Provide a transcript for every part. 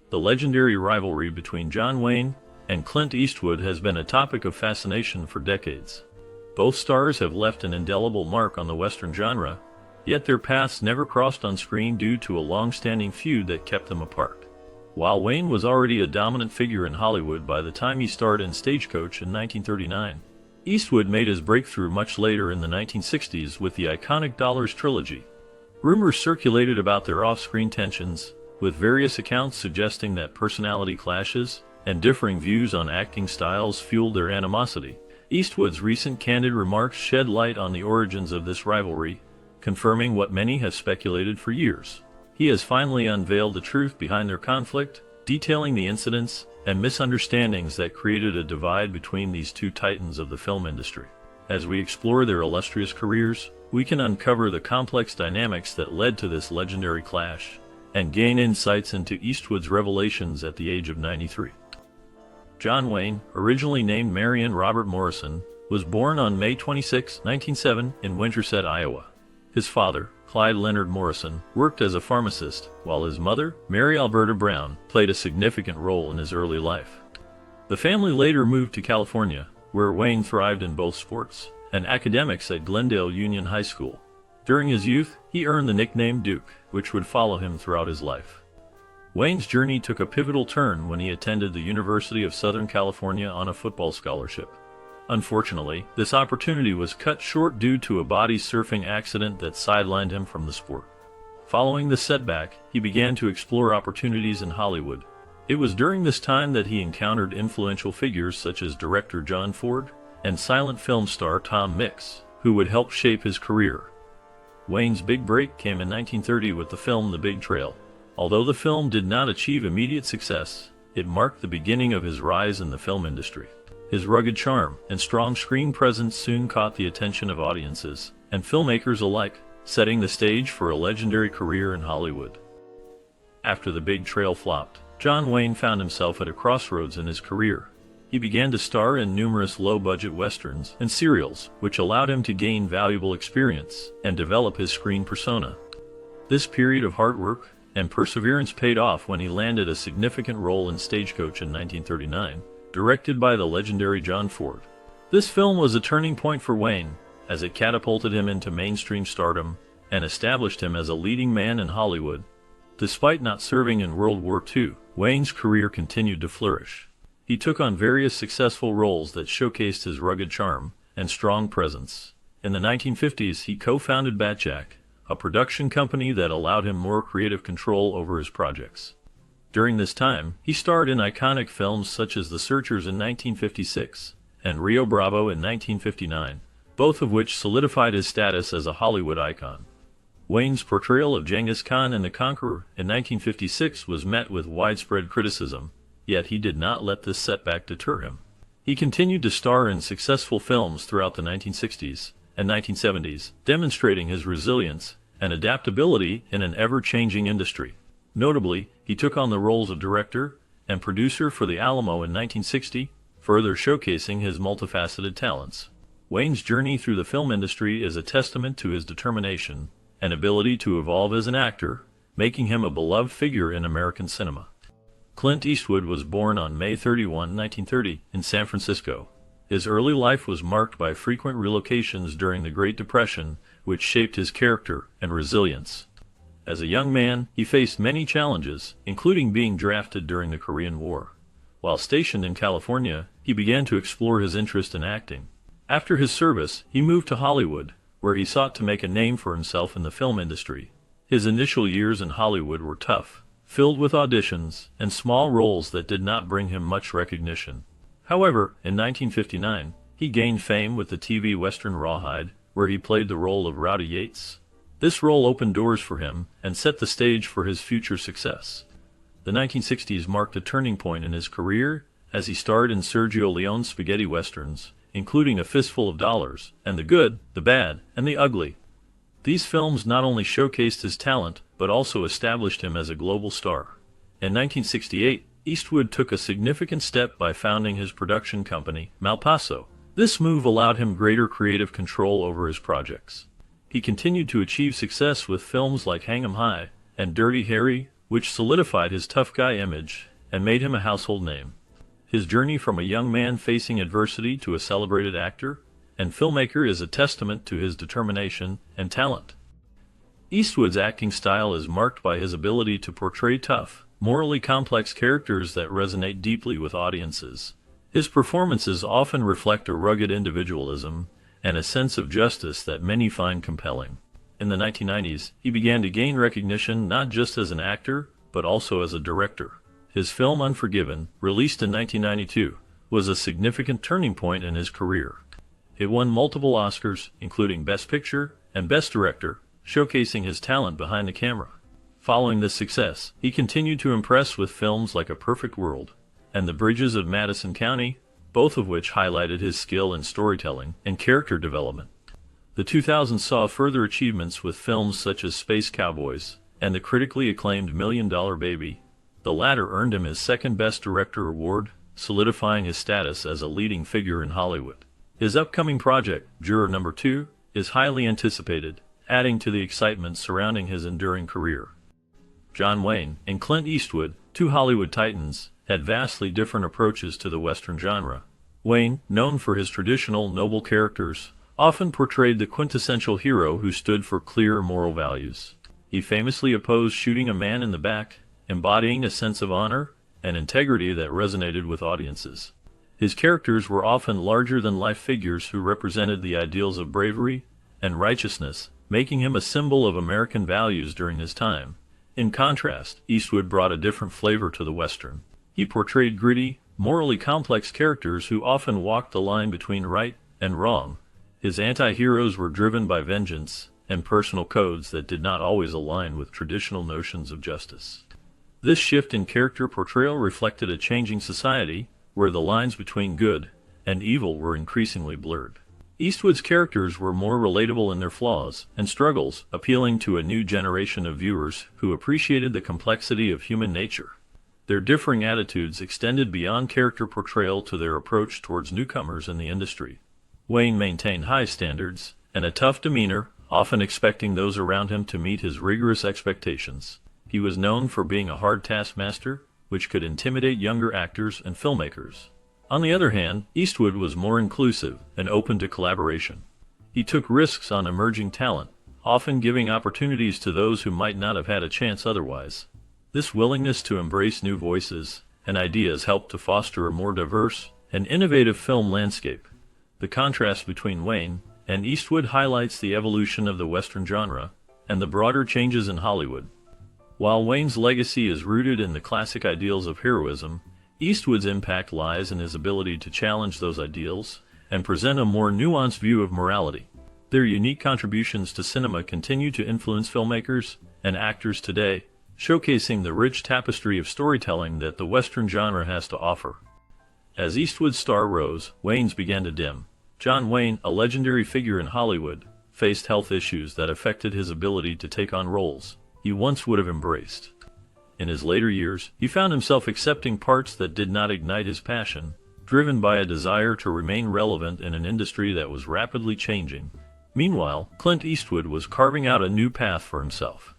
The legendary rivalry between John Wayne and Clint Eastwood has been a topic of fascination for decades. Both stars have left an indelible mark on the Western genre, yet their paths never crossed on screen due to a long-standing feud that kept them apart. While Wayne was already a dominant figure in Hollywood by the time he starred in Stagecoach in 1939, Eastwood made his breakthrough much later in the 1960s with the iconic Dollars trilogy. Rumors circulated about their off-screen tensions, with various accounts suggesting that personality clashes and differing views on acting styles fueled their animosity. Eastwood's recent candid remarks shed light on the origins of this rivalry, confirming what many have speculated for years. He has finally unveiled the truth behind their conflict, detailing the incidents and misunderstandings that created a divide between these two titans of the film industry. As we explore their illustrious careers, we can uncover the complex dynamics that led to this legendary clash, and gain insights into Eastwood's revelations at the age of 93. John Wayne, originally named Marion Robert Morrison, was born on May 26, 1907, in Winterset, Iowa. His father, Clyde Leonard Morrison, worked as a pharmacist, while his mother, Mary Alberta Brown, played a significant role in his early life. The family later moved to California, where Wayne thrived in both sports and academics at Glendale Union High School. During his youth, he earned the nickname Duke, which would follow him throughout his life. Wayne's journey took a pivotal turn when he attended the University of Southern California on a football scholarship. Unfortunately, this opportunity was cut short due to a body surfing accident that sidelined him from the sport. Following the setback, he began to explore opportunities in Hollywood. It was during this time that he encountered influential figures such as director John Ford and silent film star Tom Mix, who would help shape his career. Wayne's big break came in 1930 with the film The Big Trail. Although the film did not achieve immediate success, it marked the beginning of his rise in the film industry. His rugged charm and strong screen presence soon caught the attention of audiences and filmmakers alike, setting the stage for a legendary career in Hollywood. After The Big Trail flopped, John Wayne found himself at a crossroads in his career. He began to star in numerous low-budget westerns and serials, which allowed him to gain valuable experience and develop his screen persona. This period of hard work and perseverance paid off when he landed a significant role in Stagecoach in 1939, directed by the legendary John Ford. This film was a turning point for Wayne, as it catapulted him into mainstream stardom and established him as a leading man in Hollywood. Despite not serving in World War II, Wayne's career continued to flourish. He took on various successful roles that showcased his rugged charm and strong presence. In the 1950s, he co-founded Batjack, a production company that allowed him more creative control over his projects. During this time, he starred in iconic films such as The Searchers in 1956 and Rio Bravo in 1959, both of which solidified his status as a Hollywood icon. Wayne's portrayal of Genghis Khan in The Conqueror in 1956 was met with widespread criticism, yet he did not let this setback deter him. He continued to star in successful films throughout the 1960s and 1970s, demonstrating his resilience and adaptability in an ever-changing industry. Notably, he took on the roles of director and producer for The Alamo in 1960, further showcasing his multifaceted talents. Wayne's journey through the film industry is a testament to his determination and ability to evolve as an actor, making him a beloved figure in American cinema. Clint Eastwood was born on May 31, 1930, in San Francisco. His early life was marked by frequent relocations during the Great Depression, which shaped his character and resilience. As a young man, he faced many challenges, including being drafted during the Korean War. While stationed in California, he began to explore his interest in acting. After his service, he moved to Hollywood, where he sought to make a name for himself in the film industry. His initial years in Hollywood were tough, filled with auditions and small roles that did not bring him much recognition. However, in 1959, he gained fame with the TV Western Rawhide, where he played the role of Rowdy Yates. This role opened doors for him and set the stage for his future success. The 1960s marked a turning point in his career as he starred in Sergio Leone's spaghetti westerns, including A Fistful of Dollars and The Good, the Bad, and the Ugly. These films not only showcased his talent, but also established him as a global star. In 1968, Eastwood took a significant step by founding his production company, Malpaso. This move allowed him greater creative control over his projects. He continued to achieve success with films like Hang 'em High and Dirty Harry, which solidified his tough guy image and made him a household name. His journey from a young man facing adversity to a celebrated actor and filmmaker is a testament to his determination and talent. Eastwood's acting style is marked by his ability to portray tough, morally complex characters that resonate deeply with audiences. His performances often reflect a rugged individualism and a sense of justice that many find compelling. In the 1990s, he began to gain recognition not just as an actor, but also as a director. His film Unforgiven, released in 1992, was a significant turning point in his career. It won multiple Oscars, including Best Picture and Best Director, showcasing his talent behind the camera. Following this success, he continued to impress with films like A Perfect World and The Bridges of Madison County, both of which highlighted his skill in storytelling and character development. The 2000s saw further achievements with films such as Space Cowboys and the critically acclaimed $1 Million Baby. The latter earned him his second Best Director award, solidifying his status as a leading figure in Hollywood. His upcoming project, Juror No. 2, is highly anticipated, adding to the excitement surrounding his enduring career. John Wayne and Clint Eastwood, two Hollywood titans, had vastly different approaches to the Western genre. Wayne, known for his traditional noble characters, often portrayed the quintessential hero who stood for clear moral values. He famously opposed shooting a man in the back, embodying a sense of honor and integrity that resonated with audiences. His characters were often larger-than-life figures who represented the ideals of bravery and righteousness, making him a symbol of American values during his time. In contrast, Eastwood brought a different flavor to the Western. He portrayed gritty, morally complex characters who often walked the line between right and wrong. His anti-heroes were driven by vengeance and personal codes that did not always align with traditional notions of justice. This shift in character portrayal reflected a changing society, where the lines between good and evil were increasingly blurred. Eastwood's characters were more relatable in their flaws and struggles, appealing to a new generation of viewers who appreciated the complexity of human nature. Their differing attitudes extended beyond character portrayal to their approach towards newcomers in the industry. Wayne maintained high standards and a tough demeanor, often expecting those around him to meet his rigorous expectations. He was known for being a hard taskmaster, which could intimidate younger actors and filmmakers. On the other hand, Eastwood was more inclusive and open to collaboration. He took risks on emerging talent, often giving opportunities to those who might not have had a chance otherwise. This willingness to embrace new voices and ideas helped to foster a more diverse and innovative film landscape. The contrast between Wayne and Eastwood highlights the evolution of the Western genre and the broader changes in Hollywood. While Wayne's legacy is rooted in the classic ideals of heroism, Eastwood's impact lies in his ability to challenge those ideals and present a more nuanced view of morality. Their unique contributions to cinema continue to influence filmmakers and actors today, showcasing the rich tapestry of storytelling that the Western genre has to offer. As Eastwood's star rose, Wayne's began to dim. John Wayne, a legendary figure in Hollywood, faced health issues that affected his ability to take on roles he once would have embraced. In his later years, he found himself accepting parts that did not ignite his passion, driven by a desire to remain relevant in an industry that was rapidly changing. Meanwhile, Clint Eastwood was carving out a new path for himself.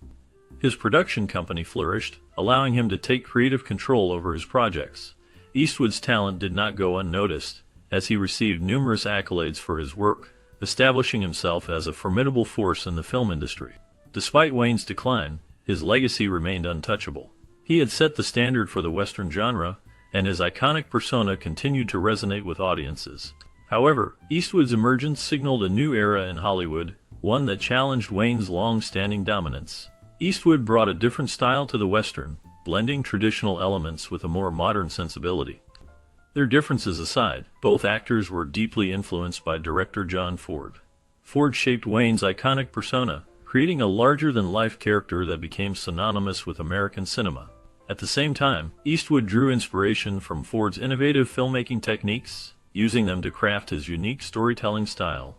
His production company flourished, allowing him to take creative control over his projects. Eastwood's talent did not go unnoticed, as he received numerous accolades for his work, establishing himself as a formidable force in the film industry. Despite Wayne's decline, his legacy remained untouchable. He had set the standard for the Western genre, and his iconic persona continued to resonate with audiences. However, Eastwood's emergence signaled a new era in Hollywood, one that challenged Wayne's long-standing dominance. Eastwood brought a different style to the Western, blending traditional elements with a more modern sensibility. Their differences aside, both actors were deeply influenced by director John Ford. Ford shaped Wayne's iconic persona, creating a larger-than-life character that became synonymous with American cinema. At the same time, Eastwood drew inspiration from Ford's innovative filmmaking techniques, using them to craft his unique storytelling style.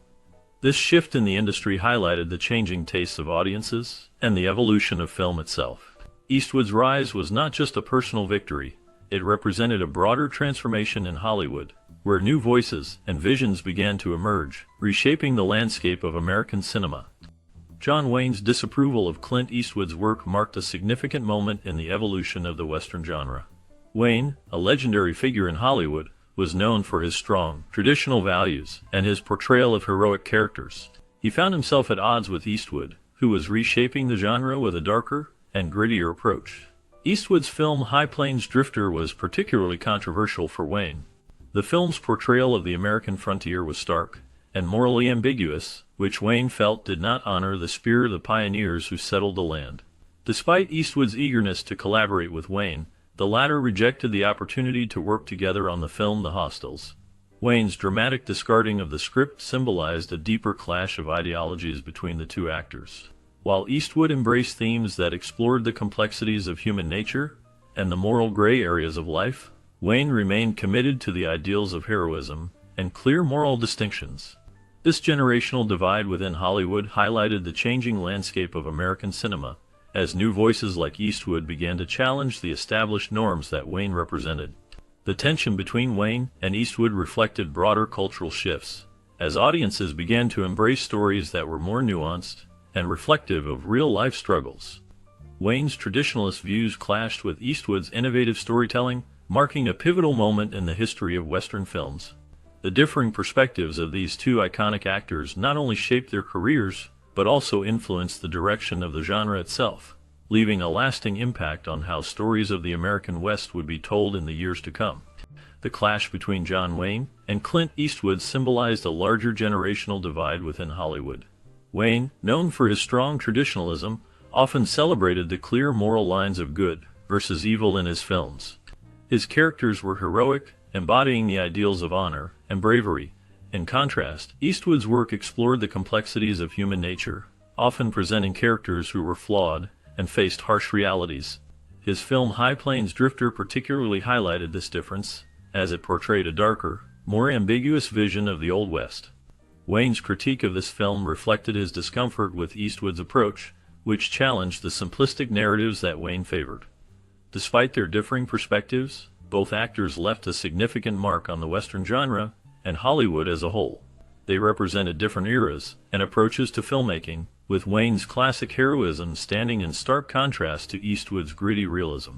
This shift in the industry highlighted the changing tastes of audiences and the evolution of film itself. Eastwood's rise was not just a personal victory, it represented a broader transformation in Hollywood, where new voices and visions began to emerge, reshaping the landscape of American cinema. John Wayne's disapproval of Clint Eastwood's work marked a significant moment in the evolution of the Western genre. Wayne, a legendary figure in Hollywood, was known for his strong, traditional values and his portrayal of heroic characters. He found himself at odds with Eastwood, who was reshaping the genre with a darker and grittier approach. Eastwood's film High Plains Drifter was particularly controversial for Wayne. The film's portrayal of the American frontier was stark and morally ambiguous, which Wayne felt did not honor the spirit of the pioneers who settled the land. Despite Eastwood's eagerness to collaborate with Wayne, the latter rejected the opportunity to work together on the film The Hostiles. Wayne's dramatic discarding of the script symbolized a deeper clash of ideologies between the two actors. While Eastwood embraced themes that explored the complexities of human nature and the moral gray areas of life, Wayne remained committed to the ideals of heroism and clear moral distinctions. This generational divide within Hollywood highlighted the changing landscape of American cinema, as new voices like Eastwood began to challenge the established norms that Wayne represented. The tension between Wayne and Eastwood reflected broader cultural shifts, as audiences began to embrace stories that were more nuanced and reflective of real-life struggles. Wayne's traditionalist views clashed with Eastwood's innovative storytelling, marking a pivotal moment in the history of Western films. The differing perspectives of these two iconic actors not only shaped their careers, but also influenced the direction of the genre itself, leaving a lasting impact on how stories of the American West would be told in the years to come. The clash between John Wayne and Clint Eastwood symbolized a larger generational divide within Hollywood. Wayne, known for his strong traditionalism, often celebrated the clear moral lines of good versus evil in his films. His characters were heroic, embodying the ideals of honor and bravery. In contrast, Eastwood's work explored the complexities of human nature, often presenting characters who were flawed and faced harsh realities. His film High Plains Drifter particularly highlighted this difference, as it portrayed a darker, more ambiguous vision of the Old West. Wayne's critique of this film reflected his discomfort with Eastwood's approach, which challenged the simplistic narratives that Wayne favored. Despite their differing perspectives, both actors left a significant mark on the Western genre and Hollywood as a whole. They represented different eras and approaches to filmmaking, with Wayne's classic heroism standing in stark contrast to Eastwood's gritty realism.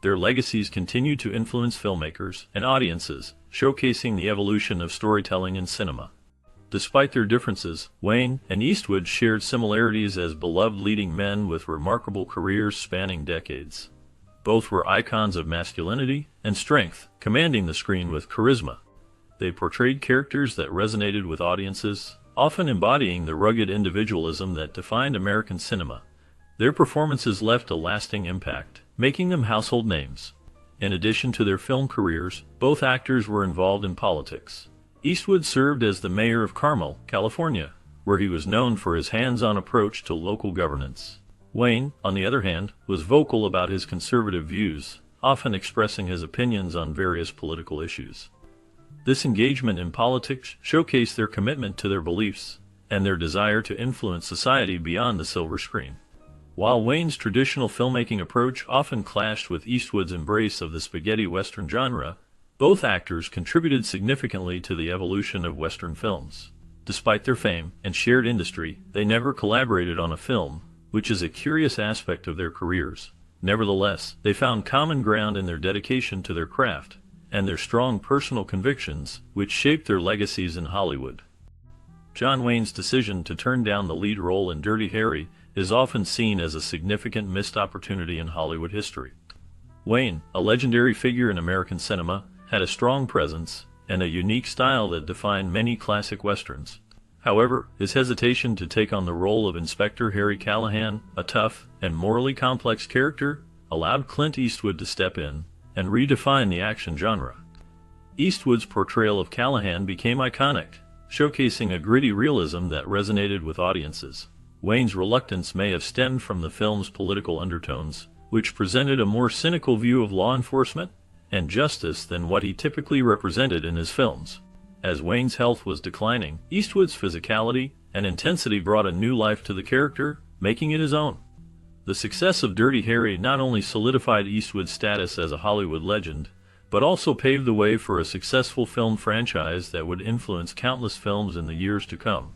Their legacies continue to influence filmmakers and audiences, showcasing the evolution of storytelling in cinema. Despite their differences, Wayne and Eastwood shared similarities as beloved leading men with remarkable careers spanning decades. Both were icons of masculinity and strength, commanding the screen with charisma. They portrayed characters that resonated with audiences, often embodying the rugged individualism that defined American cinema. Their performances left a lasting impact, making them household names. In addition to their film careers, both actors were involved in politics. Eastwood served as the mayor of Carmel, California, where he was known for his hands-on approach to local governance. Wayne, on the other hand, was vocal about his conservative views, often expressing his opinions on various political issues. This engagement in politics showcased their commitment to their beliefs and their desire to influence society beyond the silver screen. While Wayne's traditional filmmaking approach often clashed with Eastwood's embrace of the spaghetti western genre, both actors contributed significantly to the evolution of Western films. Despite their fame and shared industry, they never collaborated on a film, which is a curious aspect of their careers. Nevertheless, they found common ground in their dedication to their craft and their strong personal convictions, which shaped their legacies in Hollywood. John Wayne's decision to turn down the lead role in Dirty Harry is often seen as a significant missed opportunity in Hollywood history. Wayne, a legendary figure in American cinema, had a strong presence and a unique style that defined many classic westerns. However, his hesitation to take on the role of Inspector Harry Callahan, a tough and morally complex character, allowed Clint Eastwood to step in and redefine the action genre. Eastwood's portrayal of Callahan became iconic, showcasing a gritty realism that resonated with audiences. Wayne's reluctance may have stemmed from the film's political undertones, which presented a more cynical view of law enforcement and justice than what he typically represented in his films. As Wayne's health was declining, Eastwood's physicality and intensity brought a new life to the character, making it his own. The success of Dirty Harry not only solidified Eastwood's status as a Hollywood legend, but also paved the way for a successful film franchise that would influence countless films in the years to come.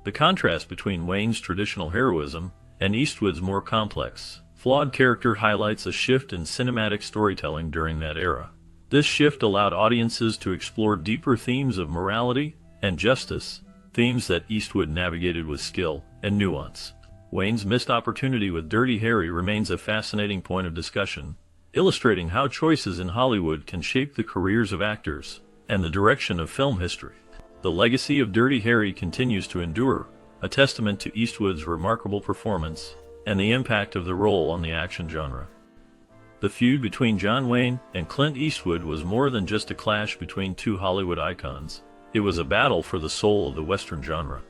The contrast between Wayne's traditional heroism and Eastwood's more complex, flawed character highlights a shift in cinematic storytelling during that era. This shift allowed audiences to explore deeper themes of morality and justice, themes that Eastwood navigated with skill and nuance. Wayne's missed opportunity with Dirty Harry remains a fascinating point of discussion, illustrating how choices in Hollywood can shape the careers of actors and the direction of film history. The legacy of Dirty Harry continues to endure, a testament to Eastwood's remarkable performance and the impact of the role on the action genre. The feud between John Wayne and Clint Eastwood was more than just a clash between two Hollywood icons. It was a battle for the soul of the Western genre.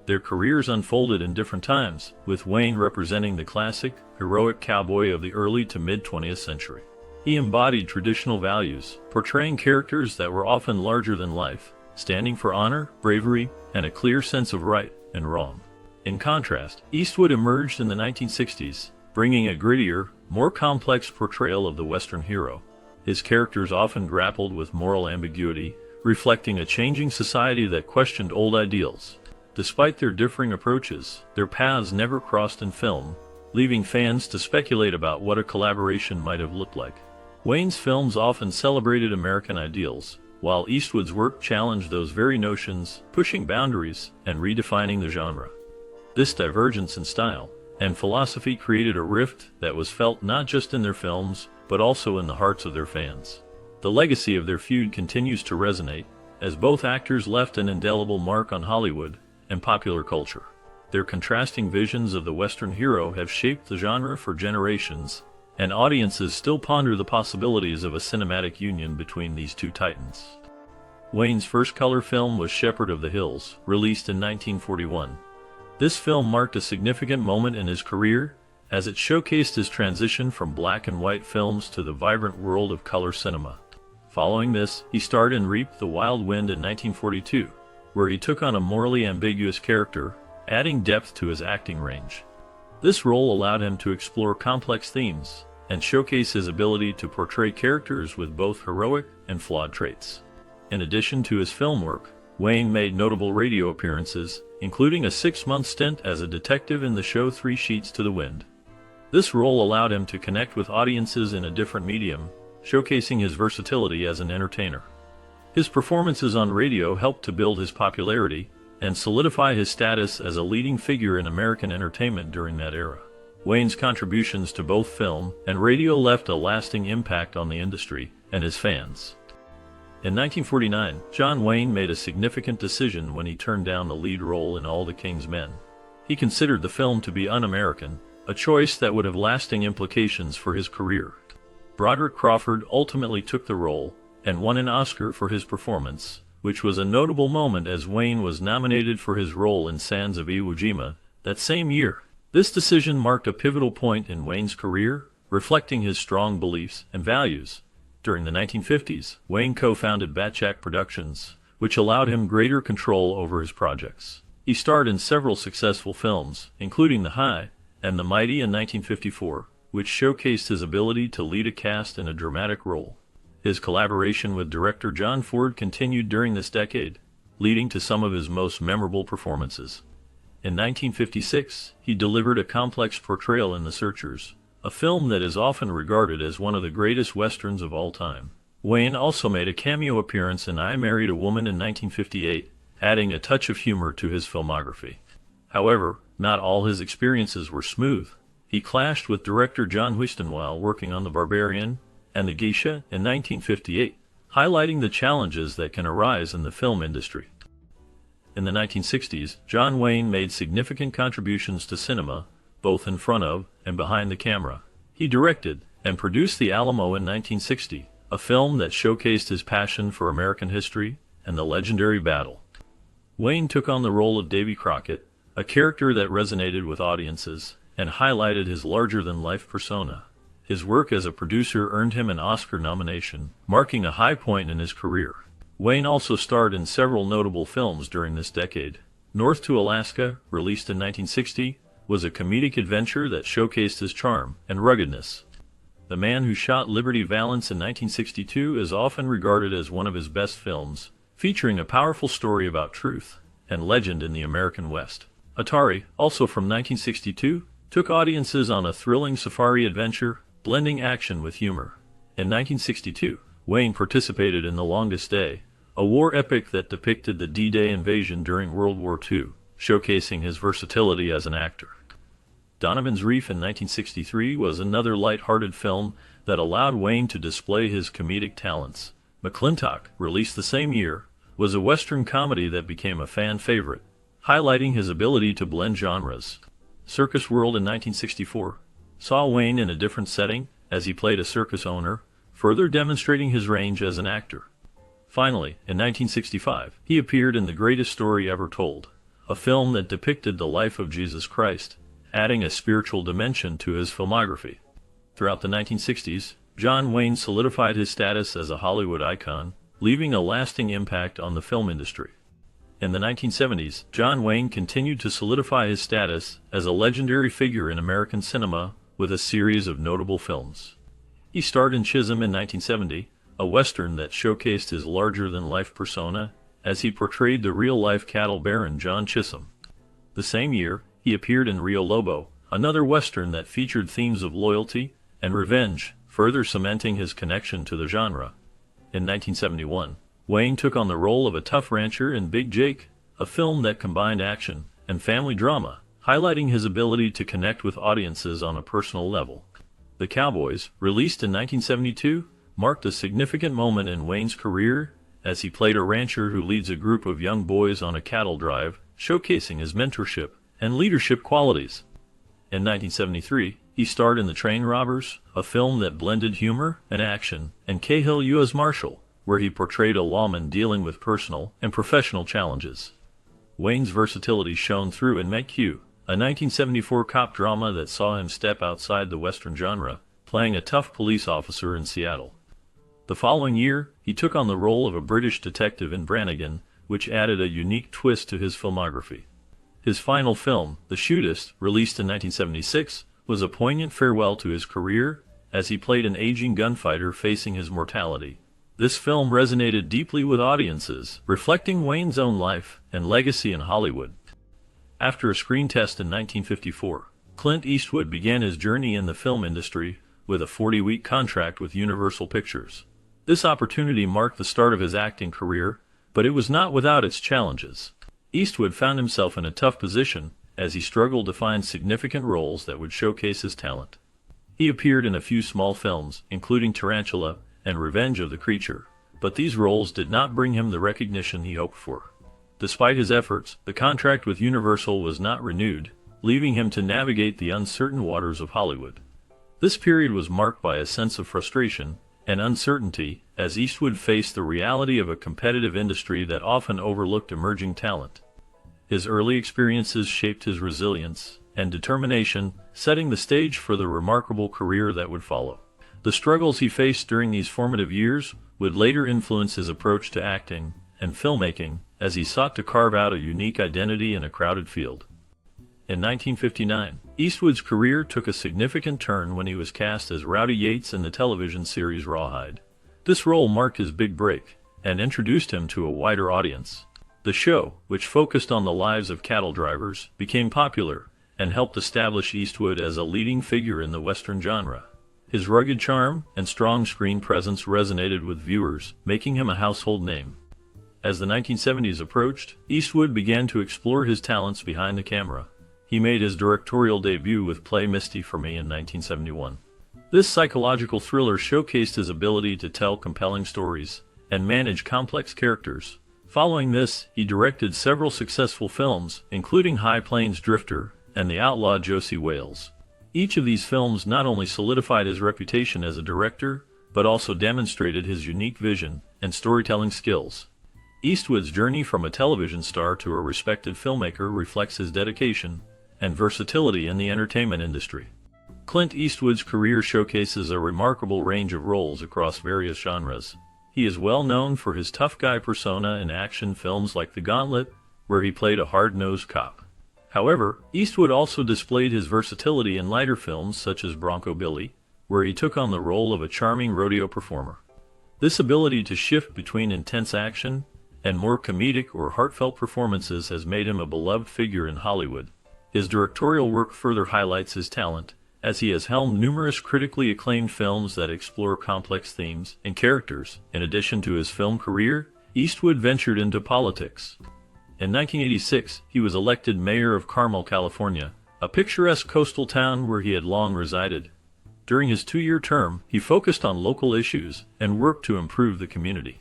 Their careers unfolded in different times, with Wayne representing the classic, heroic cowboy of the early to mid-20th century. He embodied traditional values, portraying characters that were often larger than life, standing for honor, bravery, and a clear sense of right and wrong. In contrast, Eastwood emerged in the 1960s, bringing a grittier, more complex portrayal of the Western hero. His characters often grappled with moral ambiguity, reflecting a changing society that questioned old ideals. Despite their differing approaches, their paths never crossed in film, leaving fans to speculate about what a collaboration might have looked like. Wayne's films often celebrated American ideals, while Eastwood's work challenged those very notions, pushing boundaries and redefining the genre. This divergence in style and philosophy created a rift that was felt not just in their films, but also in the hearts of their fans. The legacy of their feud continues to resonate, as both actors left an indelible mark on Hollywood and popular culture. Their contrasting visions of the Western hero have shaped the genre for generations, and audiences still ponder the possibilities of a cinematic union between these two titans. Wayne's first color film was Shepherd of the Hills, released in 1941. This film marked a significant moment in his career, as it showcased his transition from black and white films to the vibrant world of color cinema. Following this, he starred in Reap the Wild Wind in 1942, where he took on a morally ambiguous character, adding depth to his acting range. This role allowed him to explore complex themes and showcase his ability to portray characters with both heroic and flawed traits. In addition to his film work, Wayne made notable radio appearances, including a 6-month stint as a detective in the show 3 Sheets to the Wind. This role allowed him to connect with audiences in a different medium, showcasing his versatility as an entertainer. His performances on radio helped to build his popularity and solidify his status as a leading figure in American entertainment during that era. Wayne's contributions to both film and radio left a lasting impact on the industry and his fans. In 1949, John Wayne made a significant decision when he turned down the lead role in All the King's Men. He considered the film to be un-American, a choice that would have lasting implications for his career. Broderick Crawford ultimately took the role and won an Oscar for his performance, which was a notable moment as Wayne was nominated for his role in Sands of Iwo Jima that same year. This decision marked a pivotal point in Wayne's career, reflecting his strong beliefs and values. During the 1950s, Wayne co-founded Batjack Productions, which allowed him greater control over his projects. He starred in several successful films, including The High and The Mighty in 1954, which showcased his ability to lead a cast in a dramatic role. His collaboration with director John Ford continued during this decade, leading to some of his most memorable performances. In 1956, he delivered a complex portrayal in The Searchers, a film that is often regarded as one of the greatest westerns of all time. Wayne also made a cameo appearance in I Married a Woman in 1958, adding a touch of humor to his filmography. However, not all his experiences were smooth. He clashed with director John Huston while working on The Barbarian and The Geisha in 1958, highlighting the challenges that can arise in the film industry. In the 1960s, John Wayne made significant contributions to cinema, both in front of and behind the camera. He directed and produced The Alamo in 1960, a film that showcased his passion for American history and the legendary battle. Wayne took on the role of Davy Crockett, a character that resonated with audiences and highlighted his larger-than-life persona. His work as a producer earned him an Oscar nomination, marking a high point in his career. Wayne also starred in several notable films during this decade. North to Alaska, released in 1960, was a comedic adventure that showcased his charm and ruggedness. The Man Who Shot Liberty Valance in 1962 is often regarded as one of his best films, featuring a powerful story about truth and legend in the American West. Atari, also from 1962, took audiences on a thrilling safari adventure, blending action with humor. In 1962, Wayne participated in The Longest Day, a war epic that depicted the D-Day invasion during World War II, showcasing his versatility as an actor. Donovan's Reef in 1963 was another light-hearted film that allowed Wayne to display his comedic talents. McClintock, released the same year, was a Western comedy that became a fan favorite, highlighting his ability to blend genres. Circus World in 1964 saw Wayne in a different setting as he played a circus owner, further demonstrating his range as an actor. Finally, in 1965, he appeared in The Greatest Story Ever Told, a film that depicted the life of Jesus Christ, adding a spiritual dimension to his filmography. Throughout the 1960s, John Wayne solidified his status as a Hollywood icon, leaving a lasting impact on the film industry. In the 1970s, John Wayne continued to solidify his status as a legendary figure in American cinema with a series of notable films. He starred in Chisholm in 1970, a Western that showcased his larger-than-life persona as he portrayed the real-life cattle baron John Chisholm. The same year, he appeared in Rio Lobo, another Western that featured themes of loyalty and revenge, further cementing his connection to the genre. In 1971, Wayne took on the role of a tough rancher in Big Jake, a film that combined action and family drama, highlighting his ability to connect with audiences on a personal level. The Cowboys, released in 1972, marked a significant moment in Wayne's career as he played a rancher who leads a group of young boys on a cattle drive, showcasing his mentorship and leadership qualities. In 1973, he starred in The Train Robbers, a film that blended humor and action, and Cahill U.S. Marshal, where he portrayed a lawman dealing with personal and professional challenges. Wayne's versatility shone through in McQ, a 1974 cop drama that saw him step outside the Western genre, playing a tough police officer in Seattle. The following year, he took on the role of a British detective in Brannigan, which added a unique twist to his filmography. His final film, The Shootist, released in 1976, was a poignant farewell to his career as he played an aging gunfighter facing his mortality. This film resonated deeply with audiences, reflecting Wayne's own life and legacy in Hollywood. After a screen test in 1954, Clint Eastwood began his journey in the film industry with a 40-week contract with Universal Pictures. This opportunity marked the start of his acting career, but it was not without its challenges. Eastwood found himself in a tough position as he struggled to find significant roles that would showcase his talent. He appeared in a few small films, including Tarantula and Revenge of the Creature, but these roles did not bring him the recognition he hoped for. Despite his efforts, the contract with Universal was not renewed, leaving him to navigate the uncertain waters of Hollywood. This period was marked by a sense of frustration and uncertainty as Eastwood faced the reality of a competitive industry that often overlooked emerging talent. His early experiences shaped his resilience and determination, setting the stage for the remarkable career that would follow. The struggles he faced during these formative years would later influence his approach to acting and filmmaking as he sought to carve out a unique identity in a crowded field. In 1959, Eastwood's career took a significant turn when he was cast as Rowdy Yates in the television series Rawhide. This role marked his big break and introduced him to a wider audience. The show, which focused on the lives of cattle drivers, became popular and helped establish Eastwood as a leading figure in the Western genre. His rugged charm and strong screen presence resonated with viewers, making him a household name. As the 1970s approached, Eastwood began to explore his talents behind the camera. He made his directorial debut with Play Misty for Me in 1971. This psychological thriller showcased his ability to tell compelling stories and manage complex characters. Following this, he directed several successful films, including High Plains Drifter and The Outlaw Josie Wales. Each of these films not only solidified his reputation as a director, but also demonstrated his unique vision and storytelling skills. Eastwood's journey from a television star to a respected filmmaker reflects his dedication and versatility in the entertainment industry. Clint Eastwood's career showcases a remarkable range of roles across various genres. He is well known for his tough guy persona in action films like The Gauntlet, where he played a hard-nosed cop. However, Eastwood also displayed his versatility in lighter films such as Bronco Billy, where he took on the role of a charming rodeo performer. This ability to shift between intense action and more comedic or heartfelt performances has made him a beloved figure in Hollywood. His directorial work further highlights his talent, as he has helmed numerous critically acclaimed films that explore complex themes and characters. In addition to his film career, Eastwood ventured into politics. In 1986, he was elected mayor of Carmel, California, a picturesque coastal town where he had long resided. During his 2-year term, he focused on local issues and worked to improve the community.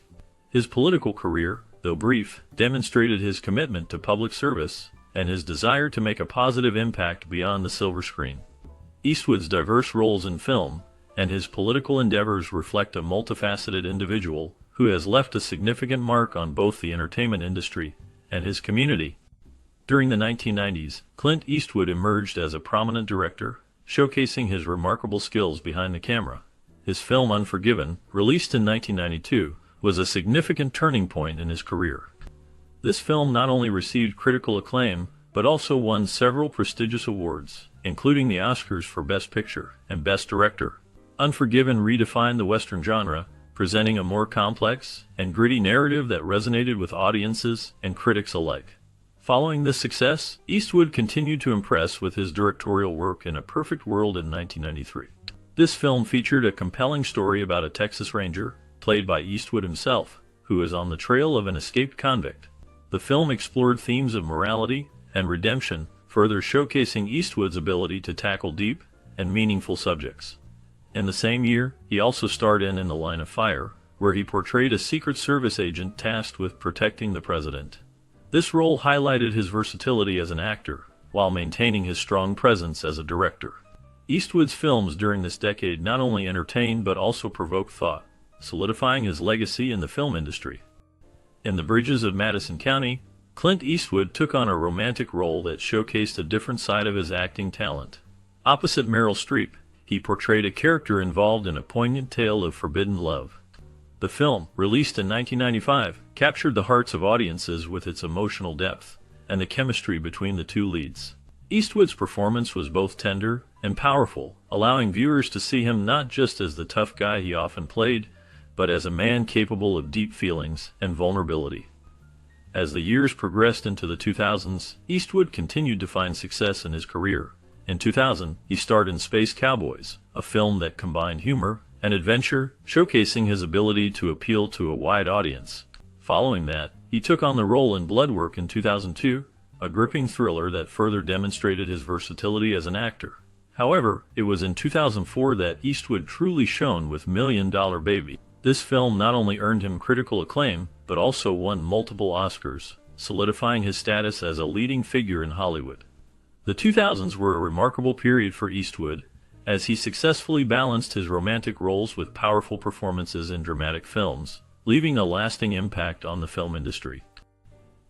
His political career, though brief, demonstrated his commitment to public service and his desire to make a positive impact beyond the silver screen. Eastwood's diverse roles in film and his political endeavors reflect a multifaceted individual who has left a significant mark on both the entertainment industry and his community. During the 1990s, Clint Eastwood emerged as a prominent director, showcasing his remarkable skills behind the camera. His film Unforgiven, released in 1992, was a significant turning point in his career. This film not only received critical acclaim, but also won several prestigious awards, including the Oscars for Best Picture and Best Director. Unforgiven redefined the Western genre, presenting a more complex and gritty narrative that resonated with audiences and critics alike. Following this success, Eastwood continued to impress with his directorial work in A Perfect World in 1993. This film featured a compelling story about a Texas Ranger, played by Eastwood himself, who is on the trail of an escaped convict. The film explored themes of morality and redemption, further showcasing Eastwood's ability to tackle deep and meaningful subjects. In the same year, he also starred in The Line of Fire, where he portrayed a Secret Service agent tasked with protecting the president. This role highlighted his versatility as an actor, while maintaining his strong presence as a director. Eastwood's films during this decade not only entertained but also provoked thought, solidifying his legacy in the film industry. In The Bridges of Madison County, Clint Eastwood took on a romantic role that showcased a different side of his acting talent. Opposite Meryl Streep, he portrayed a character involved in a poignant tale of forbidden love. The film, released in 1995, captured the hearts of audiences with its emotional depth and the chemistry between the two leads. Eastwood's performance was both tender and powerful, allowing viewers to see him not just as the tough guy he often played, but as a man capable of deep feelings and vulnerability. As the years progressed into the 2000s, Eastwood continued to find success in his career. In 2000, he starred in Space Cowboys, a film that combined humor and adventure, showcasing his ability to appeal to a wide audience. Following that, he took on the role in Bloodwork in 2002, a gripping thriller that further demonstrated his versatility as an actor. However, it was in 2004 that Eastwood truly shone with Million Dollar Baby. This film not only earned him critical acclaim, but also won multiple Oscars, solidifying his status as a leading figure in Hollywood. The 2000s were a remarkable period for Eastwood, as he successfully balanced his romantic roles with powerful performances in dramatic films, leaving a lasting impact on the film industry.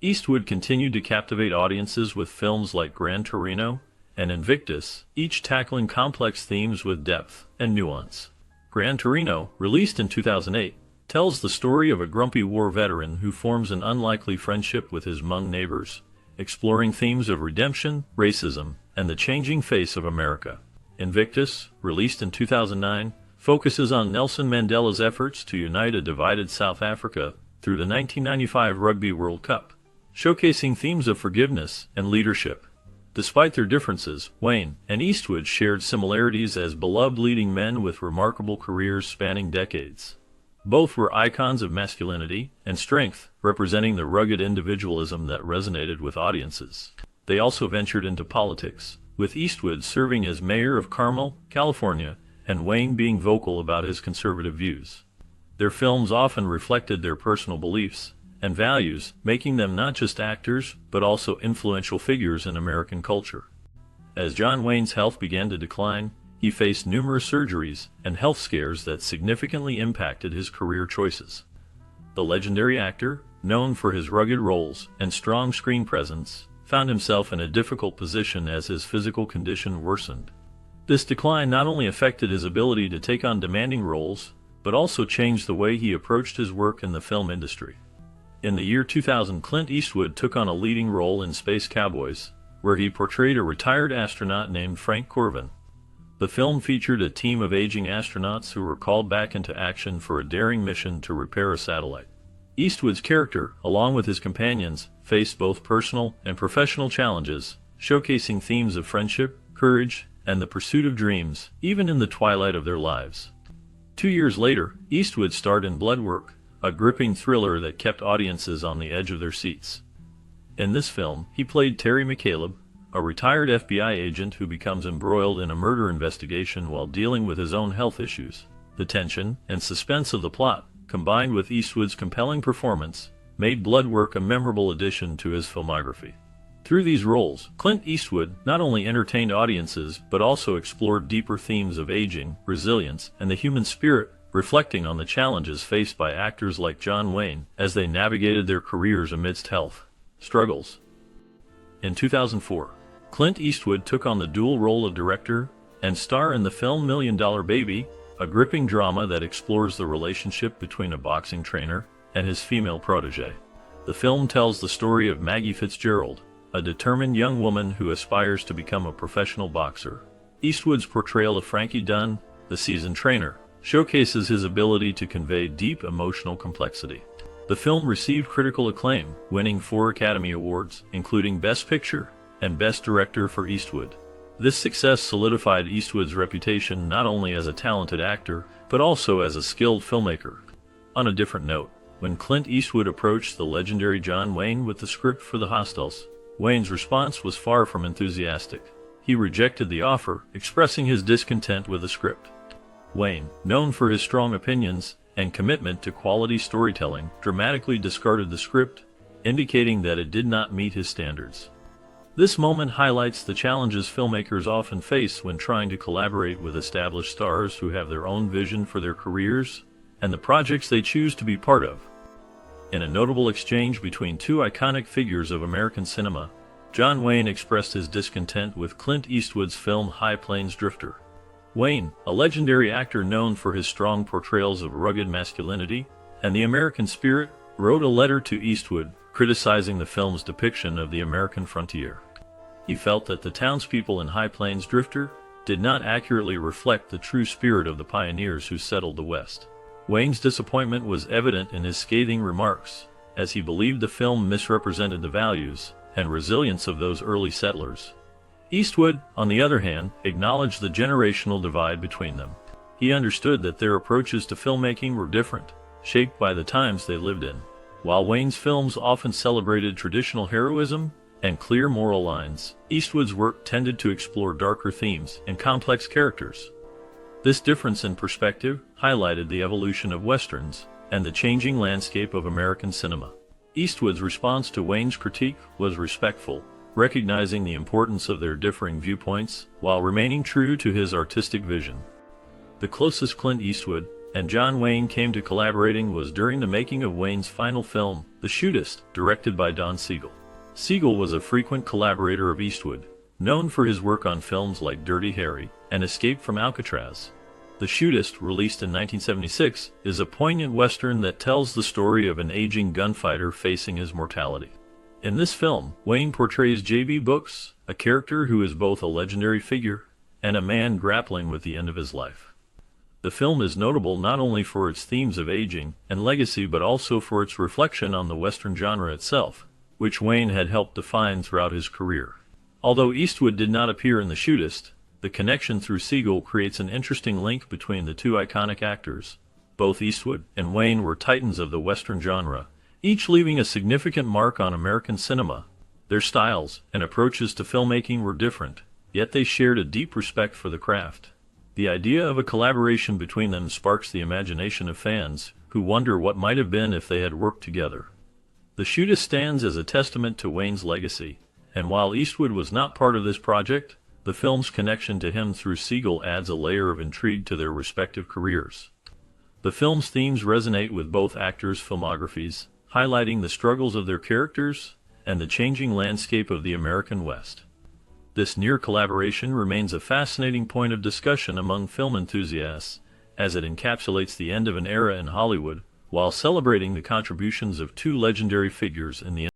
Eastwood continued to captivate audiences with films like Gran Torino and Invictus, each tackling complex themes with depth and nuance. Gran Torino, released in 2008, tells the story of a grumpy war veteran who forms an unlikely friendship with his Hmong neighbors, exploring themes of redemption, racism, and the changing face of America. Invictus, released in 2009, focuses on Nelson Mandela's efforts to unite a divided South Africa through the 1995 Rugby World Cup, showcasing themes of forgiveness and leadership. Despite their differences, Wayne and Eastwood shared similarities as beloved leading men with remarkable careers spanning decades. Both were icons of masculinity and strength, representing the rugged individualism that resonated with audiences. They also ventured into politics, with Eastwood serving as mayor of Carmel, California, and Wayne being vocal about his conservative views. Their films often reflected their personal beliefs and values, making them not just actors, but also influential figures in American culture. As John Wayne's health began to decline, he faced numerous surgeries and health scares that significantly impacted his career choices. The legendary actor, known for his rugged roles and strong screen presence, found himself in a difficult position as his physical condition worsened. This decline not only affected his ability to take on demanding roles, but also changed the way he approached his work in the film industry. In the year 2000, Clint Eastwood took on a leading role in Space Cowboys, where he portrayed a retired astronaut named Frank Corvin. The film featured a team of aging astronauts who were called back into action for a daring mission to repair a satellite. Eastwood's character, along with his companions, faced both personal and professional challenges, showcasing themes of friendship, courage, and the pursuit of dreams, even in the twilight of their lives. 2 years later, Eastwood starred in Bloodwork, a gripping thriller that kept audiences on the edge of their seats. In this film, he played Terry McCaleb, a retired FBI agent who becomes embroiled in a murder investigation while dealing with his own health issues. The tension and suspense of the plot, combined with Eastwood's compelling performance, made Bloodwork a memorable addition to his filmography. Through these roles, Clint Eastwood not only entertained audiences but also explored deeper themes of aging, resilience, and the human spirit, reflecting on the challenges faced by actors like John Wayne as they navigated their careers amidst health struggles. In 2004, Clint Eastwood took on the dual role of director and star in the film $1 Million Baby, a gripping drama that explores the relationship between a boxing trainer and his female protege. The film tells the story of Maggie Fitzgerald, a determined young woman who aspires to become a professional boxer. Eastwood's portrayal of Frankie Dunn, the seasoned trainer, showcases his ability to convey deep emotional complexity. The film received critical acclaim, winning 4 Academy Awards, including Best Picture and Best Director for Eastwood. This success solidified Eastwood's reputation not only as a talented actor, but also as a skilled filmmaker. On a different note, when Clint Eastwood approached the legendary John Wayne with the script for The Hostiles, Wayne's response was far from enthusiastic. He rejected the offer, expressing his discontent with the script. Wayne, known for his strong opinions and commitment to quality storytelling, dramatically discarded the script, indicating that it did not meet his standards. This moment highlights the challenges filmmakers often face when trying to collaborate with established stars who have their own vision for their careers and the projects they choose to be part of. In a notable exchange between 2 iconic figures of American cinema, John Wayne expressed his discontent with Clint Eastwood's film High Plains Drifter. Wayne, a legendary actor known for his strong portrayals of rugged masculinity and the American spirit, wrote a letter to Eastwood criticizing the film's depiction of the American frontier. He felt that the townspeople in High Plains Drifter did not accurately reflect the true spirit of the pioneers who settled the West. Wayne's disappointment was evident in his scathing remarks, as he believed the film misrepresented the values and resilience of those early settlers. Eastwood, on the other hand, acknowledged the generational divide between them. He understood that their approaches to filmmaking were different, shaped by the times they lived in. While Wayne's films often celebrated traditional heroism and clear moral lines, Eastwood's work tended to explore darker themes and complex characters. This difference in perspective highlighted the evolution of Westerns and the changing landscape of American cinema. Eastwood's response to Wayne's critique was respectful, recognizing the importance of their differing viewpoints while remaining true to his artistic vision. The closest Clint Eastwood and John Wayne came to collaborating was during the making of Wayne's final film, The Shootist, directed by Don Siegel. Siegel was a frequent collaborator of Eastwood, known for his work on films like Dirty Harry and Escape from Alcatraz. The Shootist, released in 1976, is a poignant Western that tells the story of an aging gunfighter facing his mortality. In this film, Wayne portrays J.B. Brooks, a character who is both a legendary figure and a man grappling with the end of his life. The film is notable not only for its themes of aging and legacy but also for its reflection on the Western genre itself, which Wayne had helped define throughout his career. Although Eastwood did not appear in The Shootist, the connection through Siegel creates an interesting link between the 2 iconic actors. Both Eastwood and Wayne were titans of the Western genre, each leaving a significant mark on American cinema. Their styles and approaches to filmmaking were different, yet they shared a deep respect for the craft. The idea of a collaboration between them sparks the imagination of fans, who wonder what might have been if they had worked together. The Shootist stands as a testament to Wayne's legacy, and while Eastwood was not part of this project, the film's connection to him through Siegel adds a layer of intrigue to their respective careers. The film's themes resonate with both actors' filmographies, highlighting the struggles of their characters and the changing landscape of the American West. This near collaboration remains a fascinating point of discussion among film enthusiasts, as it encapsulates the end of an era in Hollywood while celebrating the contributions of 2 legendary figures in the